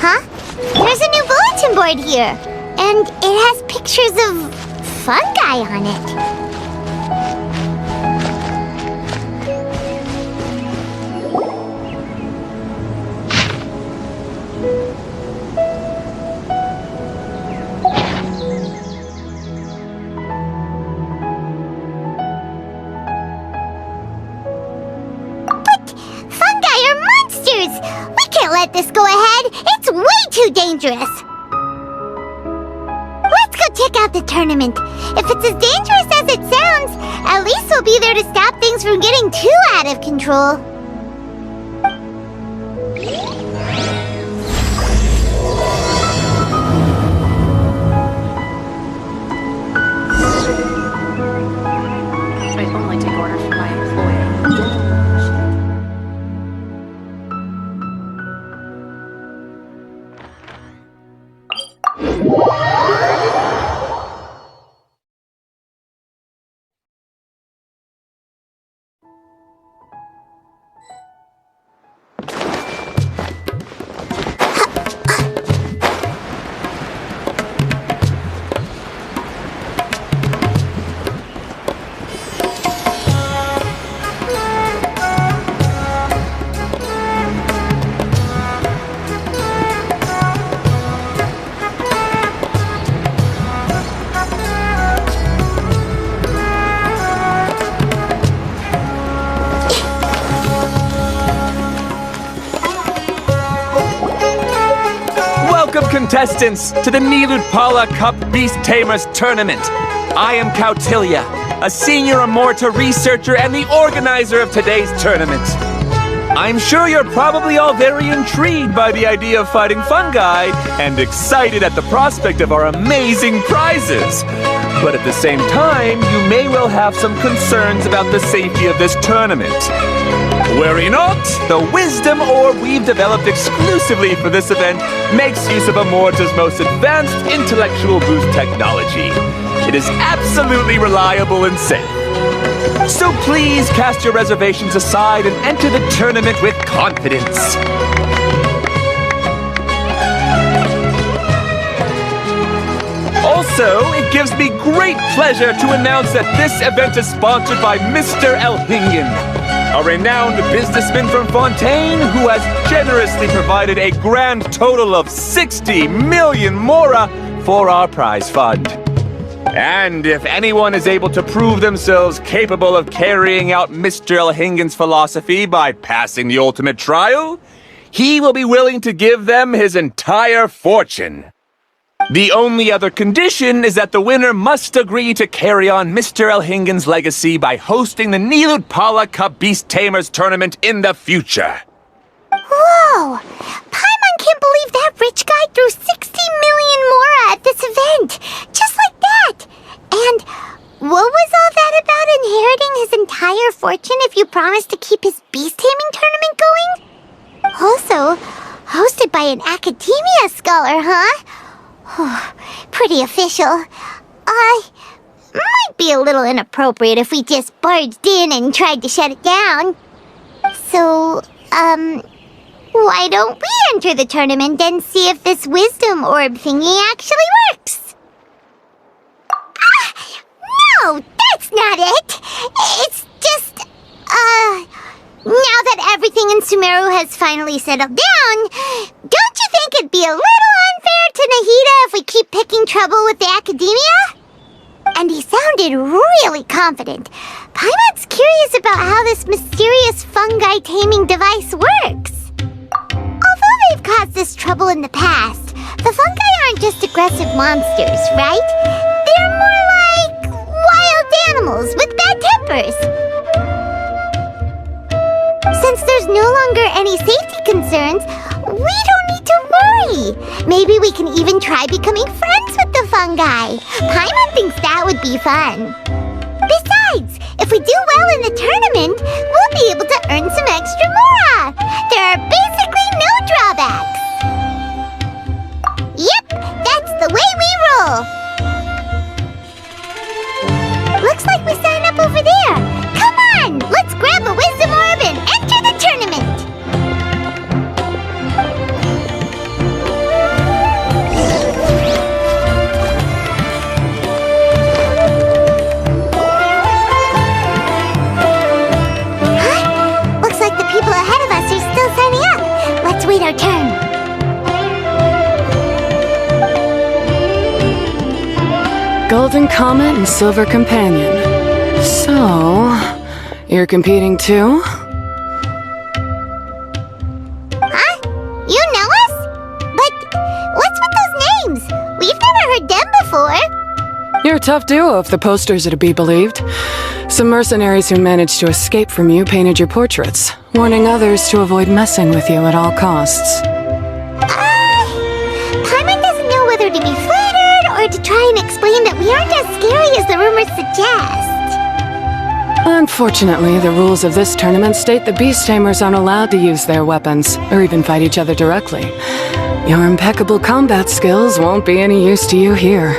Huh? There's a new bulletin board here, and it has pictures of fungi on it. We can't let this go ahead. It's way too dangerous. Let's go check out the tournament. If it's as dangerous as it sounds, at least we'll be there to stop things from getting too out of control. I only take orders from my employer. Contestants to the HoYoLAB Cup Beast Tamers Tournament. I am Cautilia, a senior Amorta researcher and the organizer of today's tournament. I'm sure you're probably all very intrigued by the idea of fighting fungi and excited at the prospect of our amazing prizes. But at the same time, you may well have some concerns about the safety of this tournament. Worry not, the Wisdom Orb we've developed exclusively for this event makes use of Amorta's most advanced intellectual boost technology. It is absolutely reliable and safe. So please cast your reservations aside and enter the tournament with confidence. Also, it gives me great pleasure to announce that this event is sponsored by Mr. Elhingen, a renowned businessman from Fontaine who has generously provided a grand total of 60 million mora for our prize fund. And if anyone is able to prove themselves capable of carrying out Mr. Elhingen's philosophy by passing the ultimate trial, he will be willing to give them his entire fortune. The only other condition is that the winner must agree to carry on Mr. Elhingen's legacy by hosting the HoYoLAB Cup Beast Tamers Tournament in the future. Whoa! Paimon can't believe that rich guy threw 60 million mora at this event! Just like that! And what was all that about inheriting his entire fortune if you promised to keep his beast taming tournament going? Also, hosted by an academia scholar, huh? Pretty official. Might be a little inappropriate if we just barged in and tried to shut it down. So, why don't we enter the tournament and see if this wisdom orb thingy actually works? No, that's not it! It's just, now that everything in Sumeru has finally settled down, don't you think it'd be a little unfair to Nahida if we keep picking trouble with the academia? And he sounded really confident. Paimon's curious about how this mysterious fungi taming device works. Although they've caused us trouble in the past, the fungi aren't just aggressive monsters, right? They're more like wild animals with bad tempers. Since there's no longer any safety concerns, we don't need to worry. Maybe we can even try becoming friends with the fungi. Paimon thinks that would be fun. Besides, if we do well in the tournament, we'll be able to earn some extra mora. There are basically no drawbacks. Yep, that's the way we roll. Looks like we sign up over there. Come on, let's grab a wisdom orb and enter the tournament. their turn. Golden Comet and Silver Companion. So, you're competing too? Huh? You know us? But what's with those names? We've never heard them before. You're a tough duo if the posters are to be believed. Some mercenaries who managed to escape from you painted your portraits, warning others to avoid messing with you at all costs. Paimon doesn't know whether to be flattered or to try and explain that we aren't as scary as the rumors suggest. Unfortunately, the rules of this tournament state that beast tamers aren't allowed to use their weapons, or even fight each other directly. Your impeccable combat skills won't be any use to you here.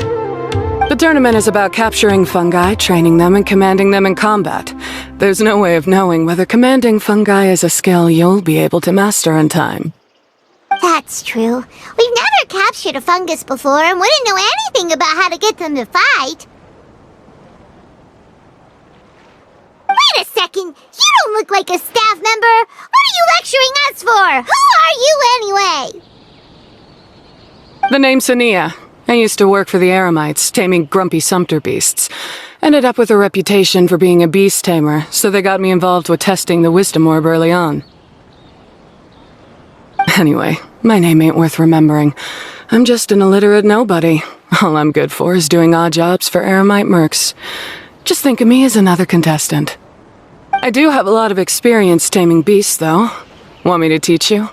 The tournament is about capturing fungi, training them, and commanding them in combat. There's no way of knowing whether commanding fungi is a skill you'll be able to master in time. That's true. We've never captured a fungus before and wouldn't know anything about how to get them to fight. Wait a second! You don't look like a staff member! What are you lecturing us for? Who are you anyway? The name's Sania. I used to work for the Eremites, taming grumpy sumpter beasts. Ended up with a reputation for being a beast tamer, so they got me involved with testing the wisdom orb early on. Anyway, my name ain't worth remembering. I'm just an illiterate nobody. All I'm good for is doing odd jobs for Eremite mercs. Just think of me as another contestant. I do have a lot of experience taming beasts, though. Want me to teach you?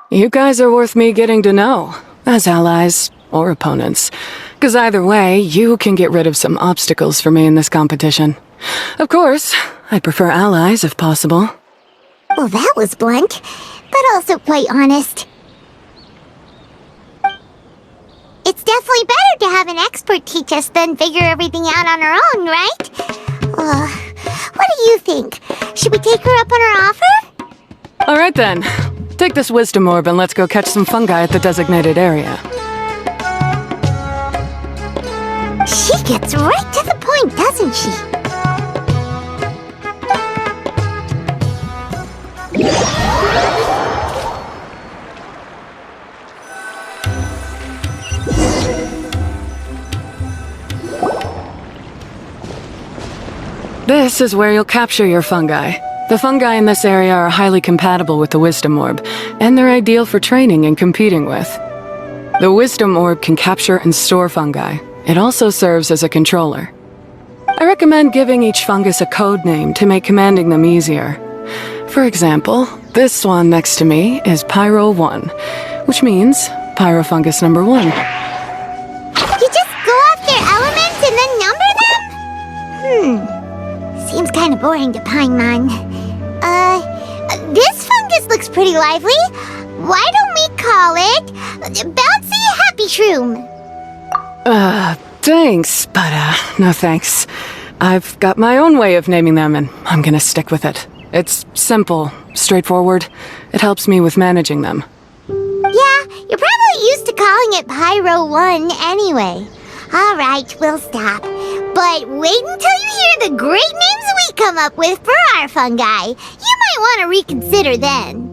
You guys are worth me getting to know, as allies or opponents. 'Cause either way, you can get rid of some obstacles for me in this competition. Of course, I'd prefer allies if possible. Well, that was blunt, but also quite honest. It's definitely better to have an expert teach us than figure everything out on our own, right? What do you think? Should we take her up on her offer? All right then. Take this wisdom orb and let's go catch some fungi at the designated area. She gets right to the point, doesn't she? This is where you'll capture your fungi. The fungi in this area are highly compatible with the wisdom orb, and they're ideal for training and competing with. The wisdom orb can capture and store fungi. It also serves as a controller. I recommend giving each fungus a code name to make commanding them easier. For example, this one next to me is Pyro 1, which means Pyrofungus number 1. You just go off their elements and then number them? Seems kind of boring to Paimon. This fungus looks pretty lively. Why don't we call it Bouncy Happy Shroom? Thanks, but no thanks. I've got my own way of naming them and I'm gonna stick with it. It's simple, straightforward. It helps me with managing them. Yeah, you're probably used to calling it Pyro 1 anyway. Alright, we'll stop. But wait until you hear the great names we come up with for our fungi. You might want to reconsider then.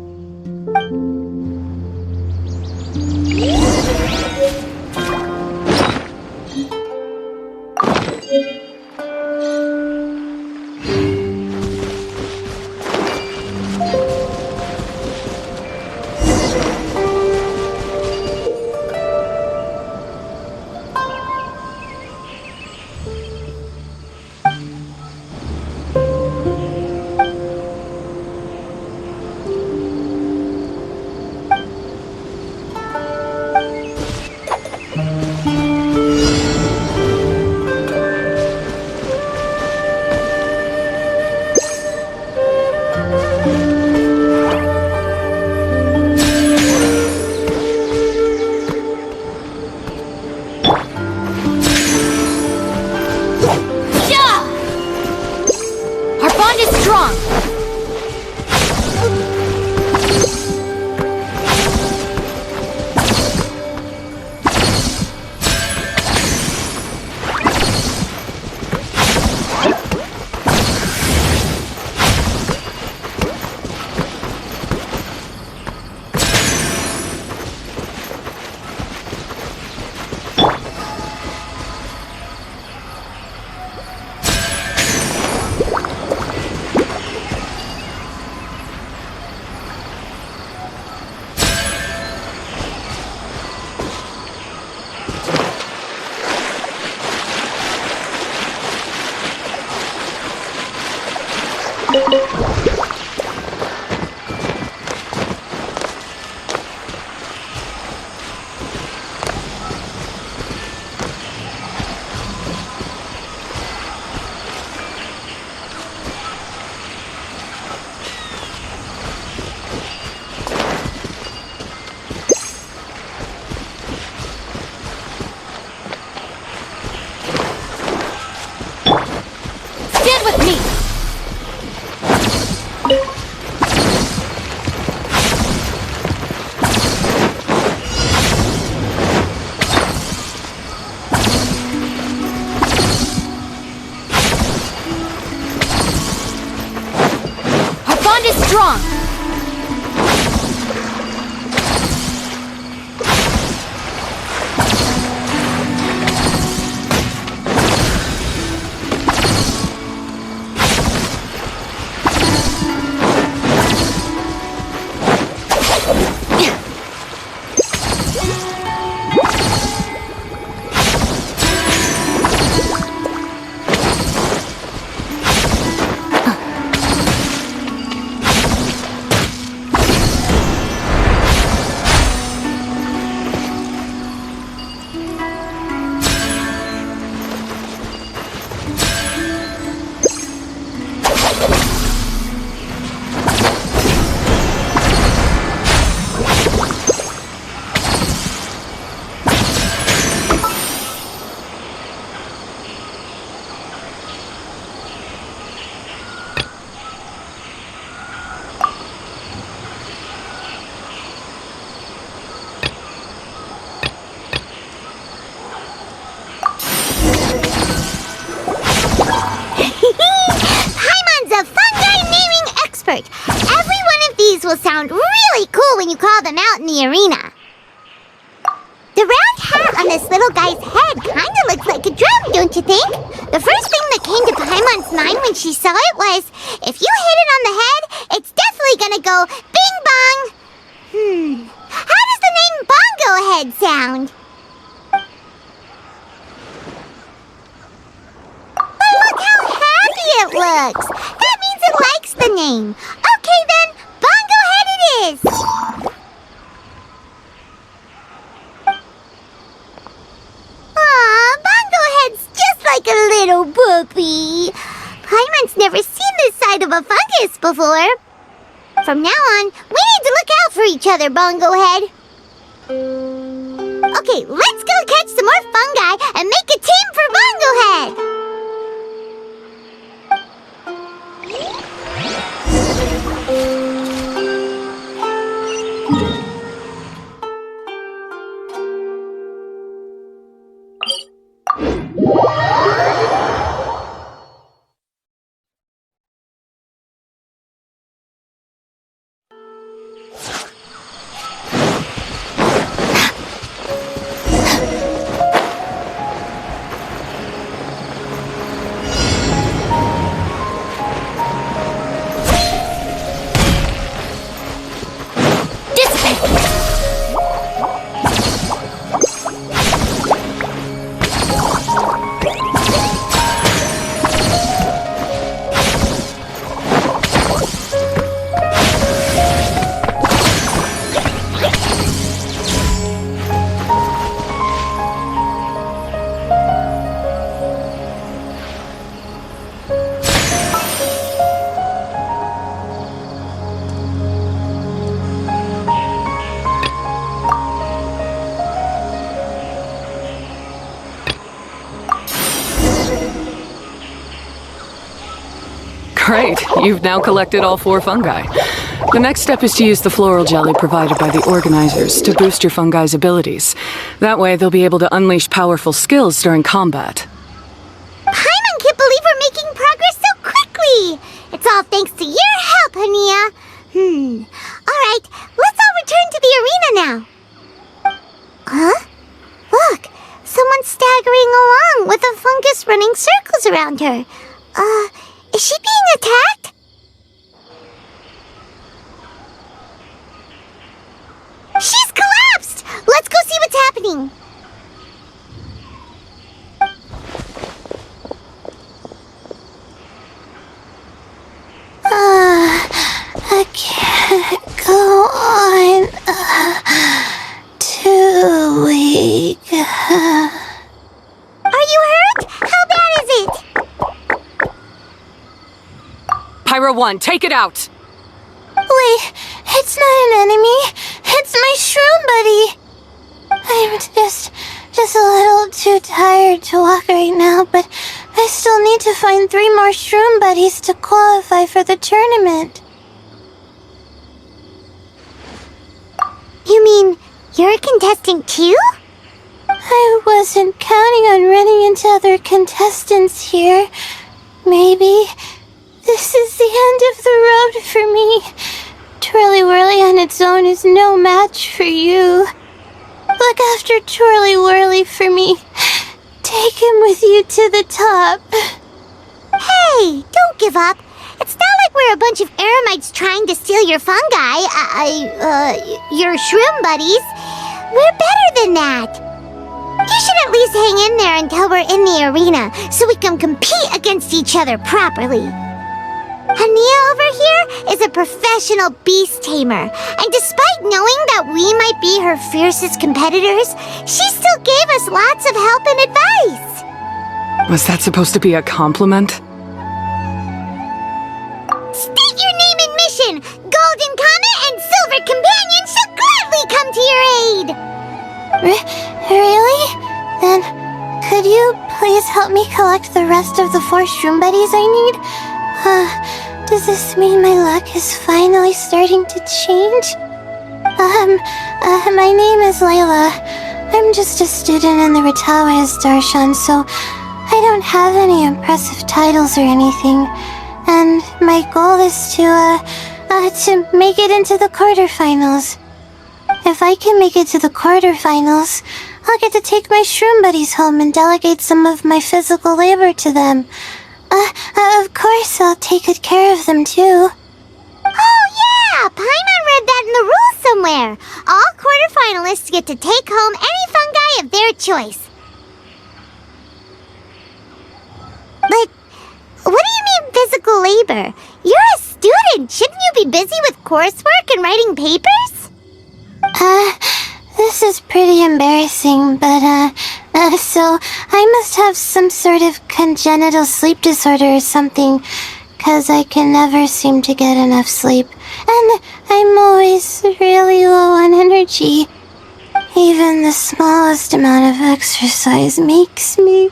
will sound really cool when you call them out in the arena. The round hat on this little guy's head kinda looks like a drum, don't you think? The first thing that came to Paimon's mind when she saw it was, if you hit it on the head, it's definitely gonna go bing bong. How does the name Bongo Head sound? But look how happy it looks! That means it likes the name. Okay then, Bongo Head it is! Aw, Bongo Head's just like a little puppy. Paimon's never seen this side of a fungus before. From now on, we need to look out for each other, Bongo Head. Okay, let's go catch some more fungi and make a team for Bongo Head. Great, you've now collected all 4 fungi. The next step is to use the floral jelly provided by the organizers to boost your fungi's abilities. That way they'll be able to unleash powerful skills during combat. Paimon can't believe we're making progress so quickly! It's all thanks to your help, Hania. Alright, let's all return to the arena now. Huh? Look, someone's staggering along with a fungus running circles around her. Is she being attacked? She's collapsed! Let's go see what's happening. I can't go on. Too weak. Are you hurt? How bad is it? Pyro 1, take it out! Wait, it's not an enemy. It's my shroom buddy. I'm just a little too tired to walk right now, but I still need to find 3 more shroom buddies to qualify for the tournament. You mean you're a contestant too? I wasn't counting on running into other contestants here. Maybe this is the end of the road for me. Twirly Whirly on its own is no match for you. Look after Twirly Whirly for me. Take him with you to the top. Hey, don't give up. It's not like we're a bunch of eremites trying to steal your fungi, your shroom buddies. We're better than that. You should at least hang in there until we're in the arena, so we can compete against each other properly. Hania over here is a professional beast tamer, and despite knowing that we might be her fiercest competitors, she still gave us lots of help and advice. Was that supposed to be a compliment? State your name and mission! Golden Comet and Silver Companion shall gladly come to your aid! Really? Then, could you please help me collect the rest of the 4 shroom buddies I need? Does this mean my luck is finally starting to change? My name is Layla. I'm just a student in the Ratawa's Darshan, so I don't have any impressive titles or anything. And my goal is to, to make it into the quarterfinals. If I can make it to the quarterfinals, I'll get to take my shroom buddies home and delegate some of my physical labor to them. Of course, I'll take good care of them, too. Oh, yeah! Paimon read that in the rules somewhere. All quarterfinalists get to take home any fungi of their choice. But what do you mean physical labor? You're a student. Shouldn't you be busy with coursework and writing papers? This is pretty embarrassing, but, so I must have some sort of congenital sleep disorder or something, 'cause I can never seem to get enough sleep, and I'm always really low on energy. Even the smallest amount of exercise makes me...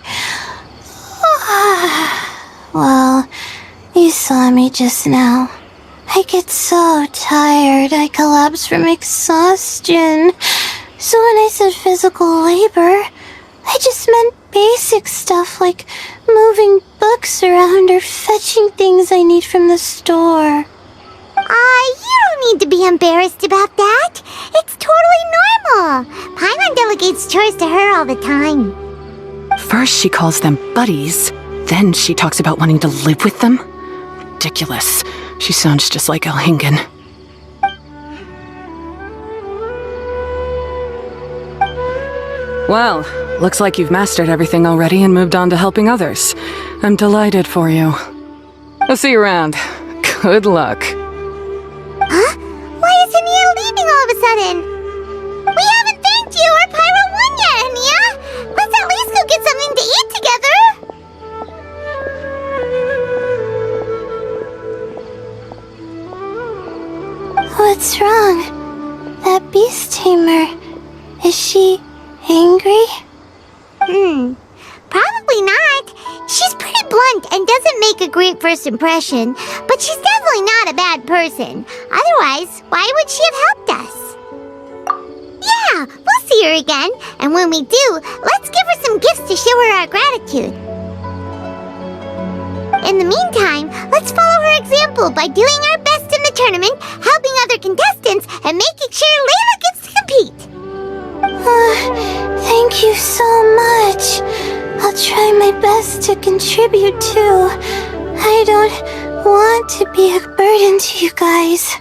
Well, you saw me just now. I get so tired, I collapse from exhaustion. So when I said physical labor, I just meant basic stuff like moving books around or fetching things I need from the store. You don't need to be embarrassed about that. It's totally normal. Paimon delegates chores to her all the time. First she calls them buddies, then she talks about wanting to live with them. Ridiculous. She sounds just like Elhingen. Well, looks like you've mastered everything already and moved on to helping others. I'm delighted for you. I'll see you around. Good luck. Huh? Why is Ania leaving all of a sudden? We haven't thanked you or Pyro won yet, Ania! Let's at least go get something to eat together! What's wrong? That beast tamer, is she angry? Probably not. She's pretty blunt and doesn't make a great first impression, but she's definitely not a bad person. Otherwise, why would she have helped us? Yeah, we'll see her again, and when we do, let's give her some gifts to show her our gratitude. In the meantime, let's follow her example by doing our best in the tournament, helping other contestants, and making sure Layla gets to compete. Thank you so much. I'll try my best to contribute too. I don't want to be a burden to you guys.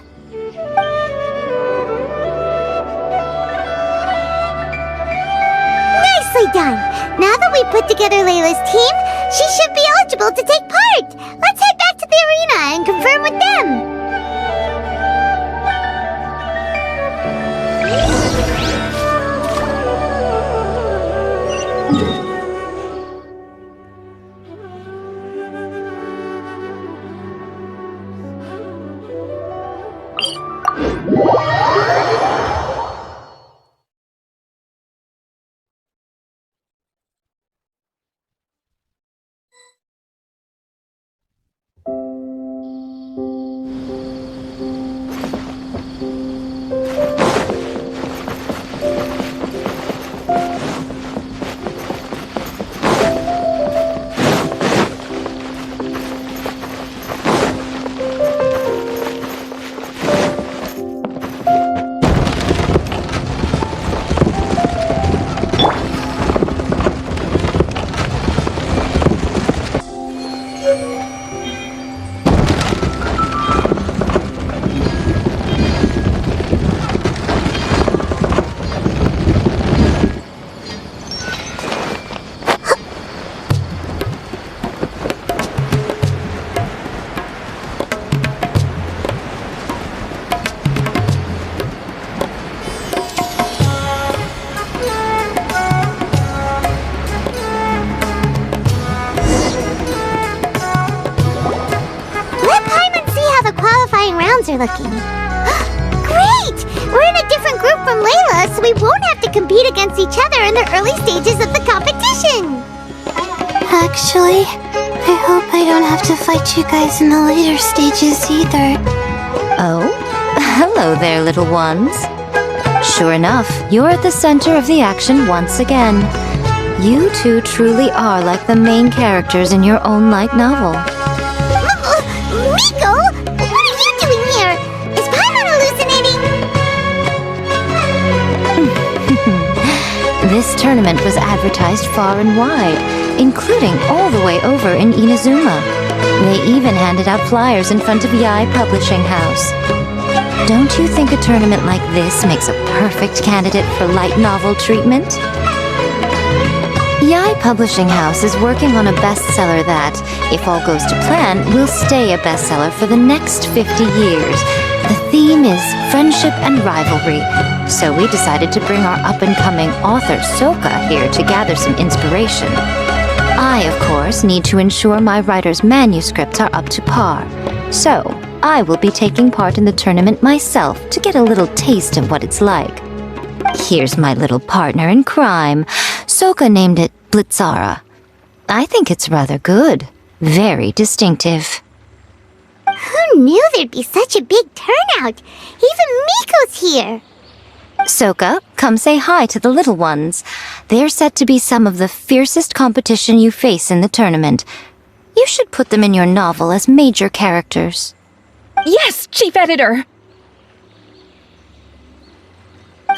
Nicely done. Now that we put together Layla's team, she should be eligible to take part. Let's head back to the arena and confirm with them. Are looking. Great! We're in a different group from Layla, so we won't have to compete against each other in the early stages of the competition. Actually, I hope I don't have to fight you guys in the later stages either. Oh? Hello there, little ones. Sure enough, you're at the center of the action once again. You two truly are like the main characters in your own light novel. Miko! What are you doing here? this tournament was advertised far and wide, including all the way over in Inazuma. They even handed out flyers in front of Yai Publishing House. Don't you think a tournament like this makes a perfect candidate for light novel treatment? Yai Publishing House is working on a bestseller that, if all goes to plan, will stay a bestseller for the next 50 years. The theme is friendship and rivalry, so we decided to bring our up-and-coming author Soka here to gather some inspiration. I, of course, need to ensure my writer's manuscripts are up to par, so I will be taking part in the tournament myself to get a little taste of what it's like. Here's my little partner in crime. Soka named it Blitzara. I think it's rather good. Very distinctive. Who knew there'd be such a big turnout? Even Miko's here! Soka, come say hi to the little ones. They're set to be some of the fiercest competition you face in the tournament. You should put them in your novel as major characters. Yes, Chief Editor!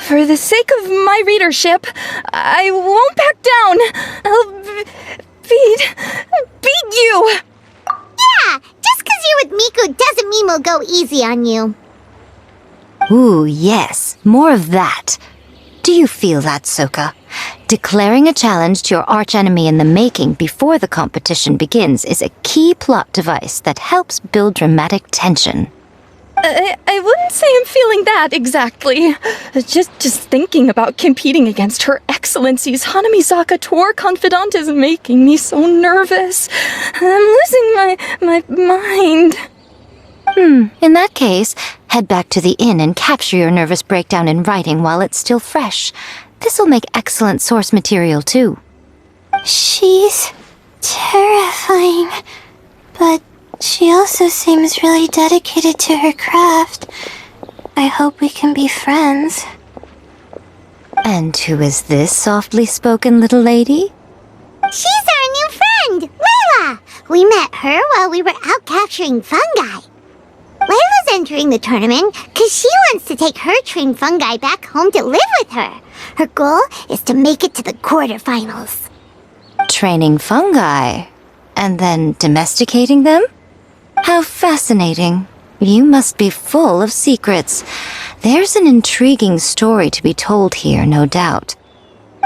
For the sake of my readership, I won't back down. I'll beat you! Yeah, just 'cause you're with Miko doesn't mean we'll go easy on you. Ooh, yes, more of that. Do you feel that, Soka? Declaring a challenge to your archenemy in the making before the competition begins is a key plot device that helps build dramatic tension. I wouldn't say I'm feeling that exactly. Just thinking about competing against Her Excellency's Hanamizaka tour confidant is making me so nervous. I'm losing my mind. In that case, head back to the inn and capture your nervous breakdown in writing while it's still fresh. This'll make excellent source material, too. She's terrifying, but she also seems really dedicated to her craft. I hope we can be friends. And who is this softly spoken little lady? She's our new friend, Layla! We met her while we were out capturing fungi. Layla's entering the tournament because she wants to take her trained fungi back home to live with her. Her goal is to make it to the quarterfinals. Training fungi? And then domesticating them? How fascinating. You must be full of secrets. There's an intriguing story to be told here, no doubt.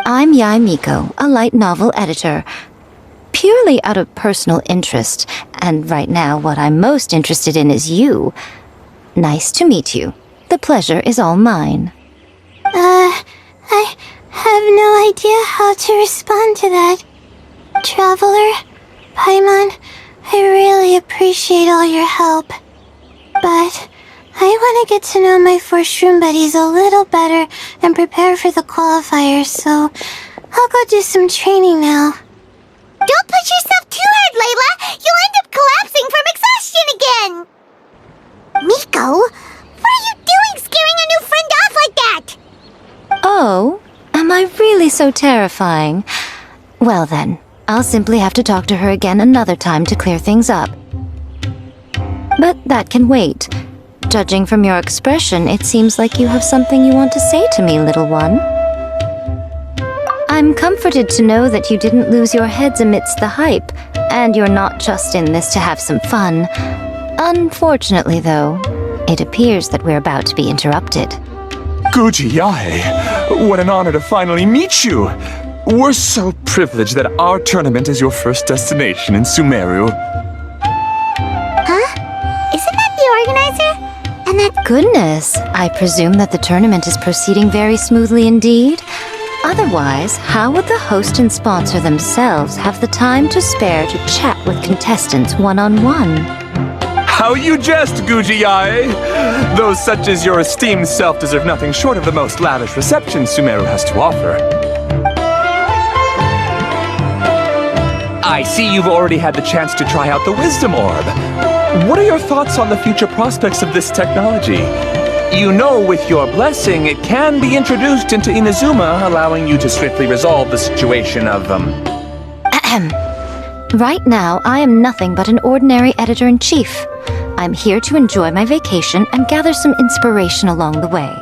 I'm Yai Miko, a light novel editor. Purely out of personal interest, and right now what I'm most interested in is you. Nice to meet you. The pleasure is all mine. I have no idea how to respond to that. Traveler, Paimon, I really appreciate all your help. But I want to get to know my 4 shroom buddies a little better and prepare for the qualifiers, so I'll go do some training now. Don't push yourself too hard, Layla! You'll end up collapsing from exhaustion again! Miko, what are you doing scaring a new friend off like that? Oh, am I really so terrifying? Well then, I'll simply have to talk to her again another time to clear things up. But that can wait. Judging from your expression, it seems like you have something you want to say to me, little one. I'm comforted to know that you didn't lose your heads amidst the hype, and you're not just in this to have some fun. Unfortunately, though, it appears that we're about to be interrupted. Guji Yae, what an honor to finally meet you. We're so privileged that our tournament is your first destination in Sumeru. Huh? Isn't that the organizer? And that... Goodness, I presume that the tournament is proceeding very smoothly indeed. Otherwise, how would the host and sponsor themselves have the time to spare to chat with contestants one-on-one? How you jest, Guji Yae! Those such as your esteemed self deserve nothing short of the most lavish reception Sumeru has to offer. I see you've already had the chance to try out the Wisdom Orb. What are your thoughts on the future prospects of this technology? You know, with your blessing, it can be introduced into Inazuma, allowing you to swiftly resolve the situation of, Right now, I am nothing but an ordinary editor-in-chief. I'm here to enjoy my vacation and gather some inspiration along the way.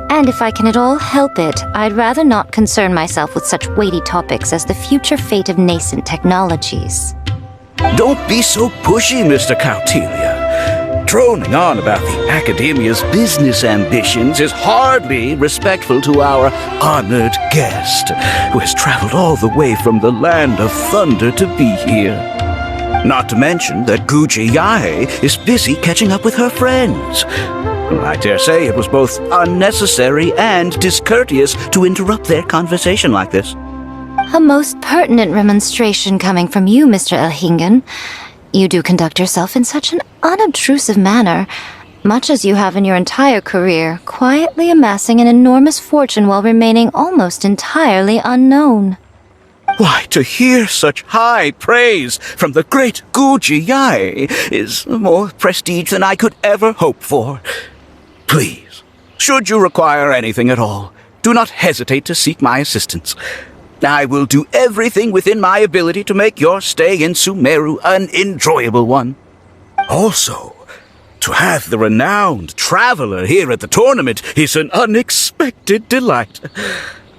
And if I can at all help it, I'd rather not concern myself with such weighty topics as the future fate of nascent technologies. Don't be so pushy, Mr. Cautelia. Droning on about the Academia's business ambitions is hardly respectful to our honored guest, who has traveled all the way from the land of thunder to be here. Not to mention that Guji Yae is busy catching up with her friends. I dare say it was both unnecessary and discourteous to interrupt their conversation like this. A most pertinent remonstration coming from you, Mr. Elhingen. You do conduct yourself in such an unobtrusive manner, much as you have in your entire career, quietly amassing an enormous fortune while remaining almost entirely unknown. Why, to hear such high praise from the great Guji Yae is more prestige than I could ever hope for. Please, should you require anything at all, do not hesitate to seek my assistance. I will do everything within my ability to make your stay in Sumeru an enjoyable one. Also, to have the renowned traveler here at the tournament is an unexpected delight.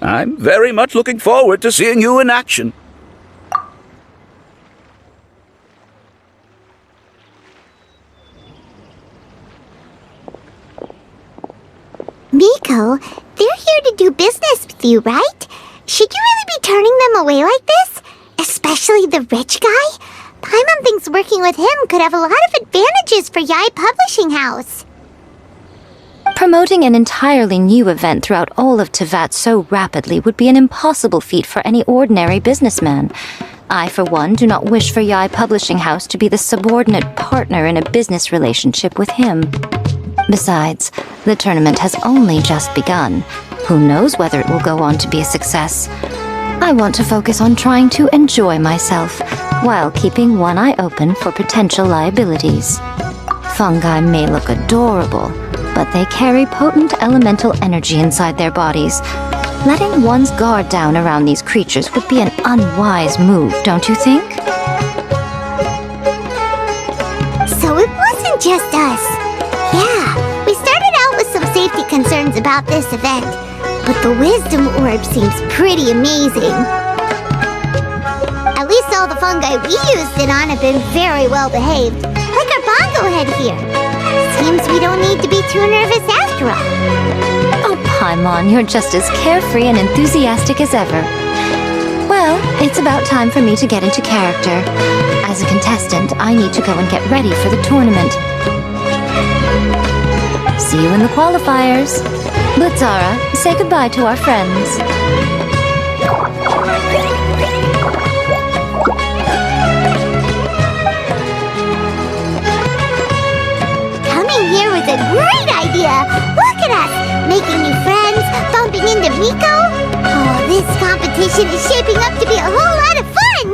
I'm very much looking forward to seeing you in action. Miko, they're here to do business with you, right? Should you really be turning them away like this? Especially the rich guy? Paimon thinks working with him could have a lot of advantages for Yae Publishing House. Promoting an entirely new event throughout all of Teyvat so rapidly would be an impossible feat for any ordinary businessman. I, for one, do not wish for Yae Publishing House to be the subordinate partner in a business relationship with him. Besides, the tournament has only just begun. Who knows whether it will go on to be a success? I want to focus on trying to enjoy myself, while keeping one eye open for potential liabilities. Fungi may look adorable, but they carry potent elemental energy inside their bodies. Letting one's guard down around these creatures would be an unwise move, don't you think? So it wasn't just us. Yeah, we started out with some safety concerns about this event, but the Wisdom Orb seems pretty amazing. At least all the fungi we used it on have been very well behaved, like our bongo head here. Seems we don't need to be too nervous after all. Oh, Paimon, you're just as carefree and enthusiastic as ever. Well, it's about time for me to get into character. As a contestant, I need to go and get ready for the tournament. See you in the qualifiers. Blitzara, say goodbye to our friends. Coming here was a great idea! Look at us! Making new friends, bumping into Miko. Oh, this competition is shaping up to be a whole lot of fun!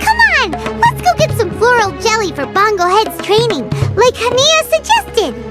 Come on, let's go get some floral jelly for Bongo Head's training, like Hania suggested.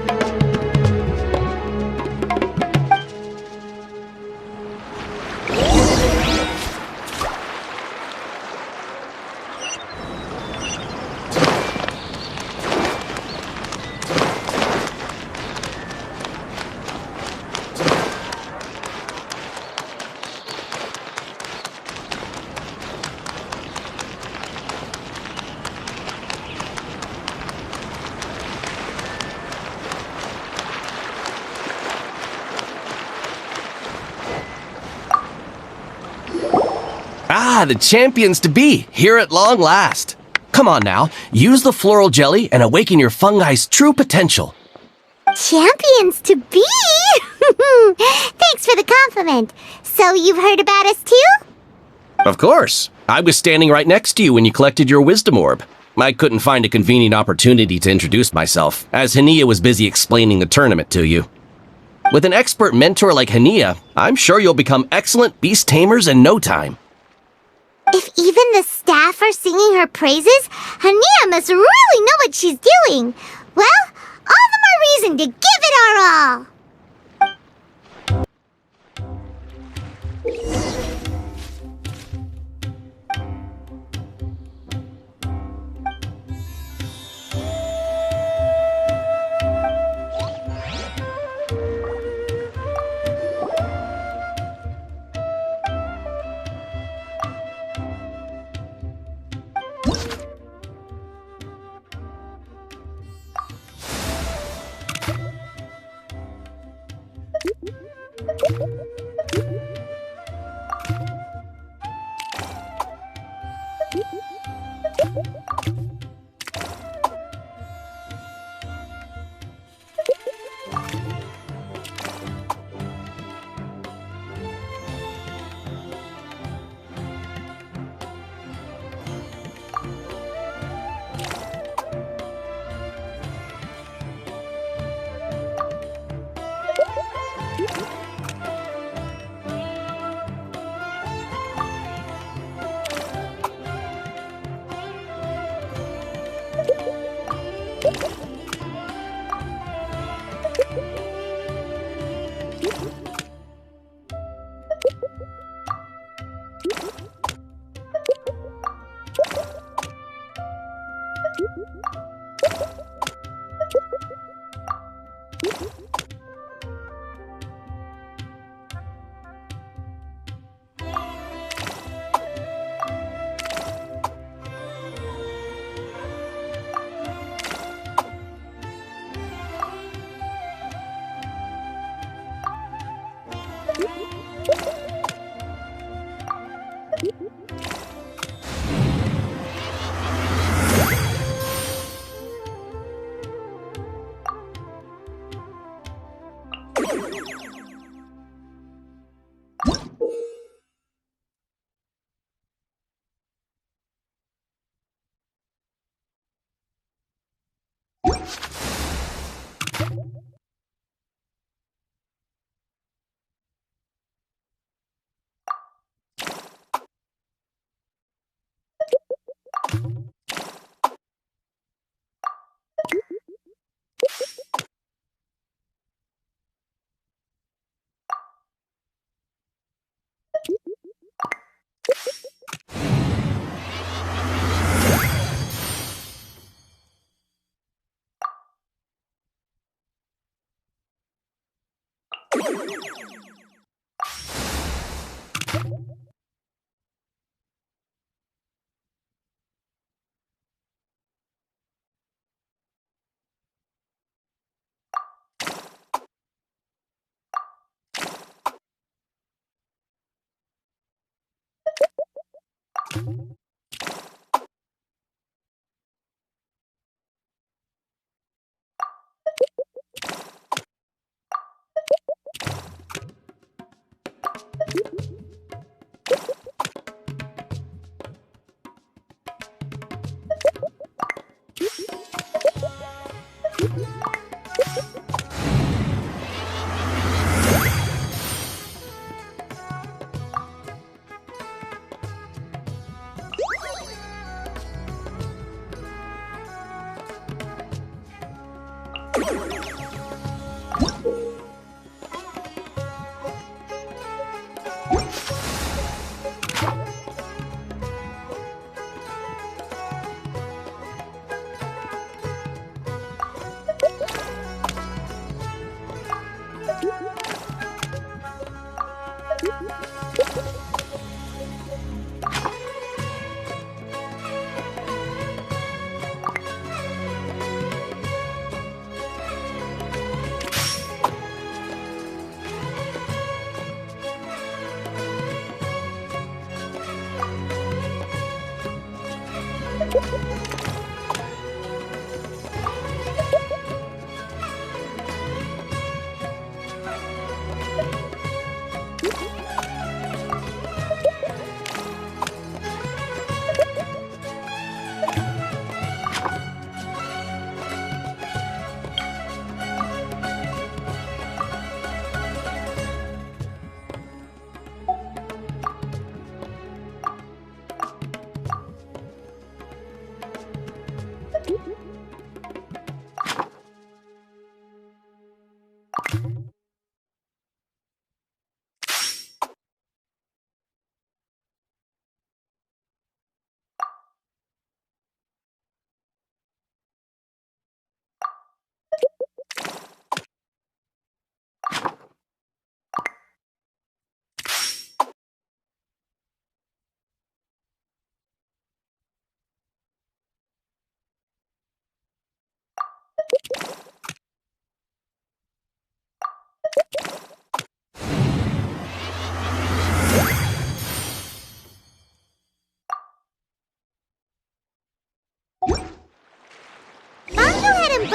Ah, the champions to be, here at long last. Come on now, use the floral jelly and awaken your fungi's true potential. Champions to be? Thanks for the compliment. So you've heard about us too? Of course. I was standing right next to you when you collected your wisdom orb. I couldn't find a convenient opportunity to introduce myself, as Hania was busy explaining the tournament to you. With an expert mentor like Hania, I'm sure you'll become excellent beast tamers in no time. If even the staff are singing her praises, Hania must really know what she's doing. Well, all the more reason to give it our all.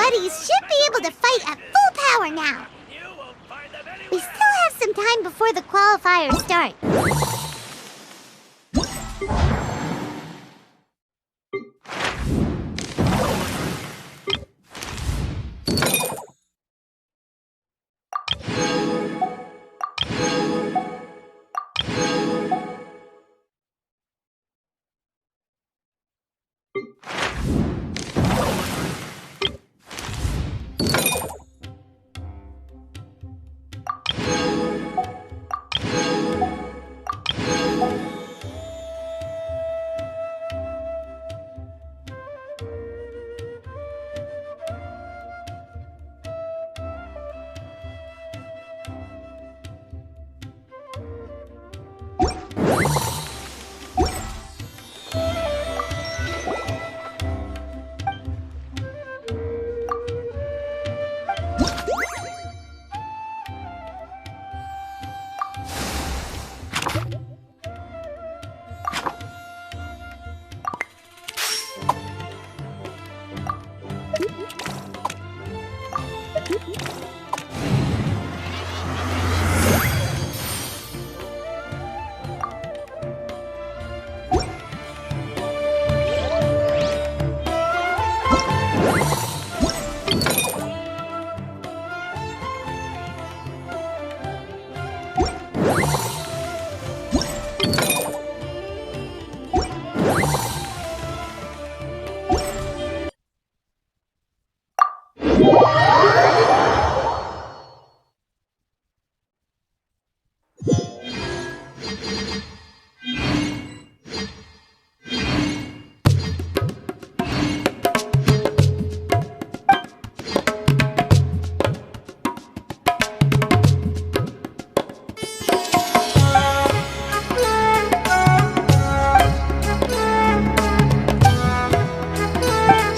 buddies should be able to fight at full power now. We still have some time before the qualifiers start.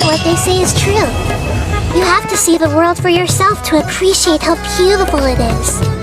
What they say is true. You have to see the world for yourself to appreciate how beautiful it is.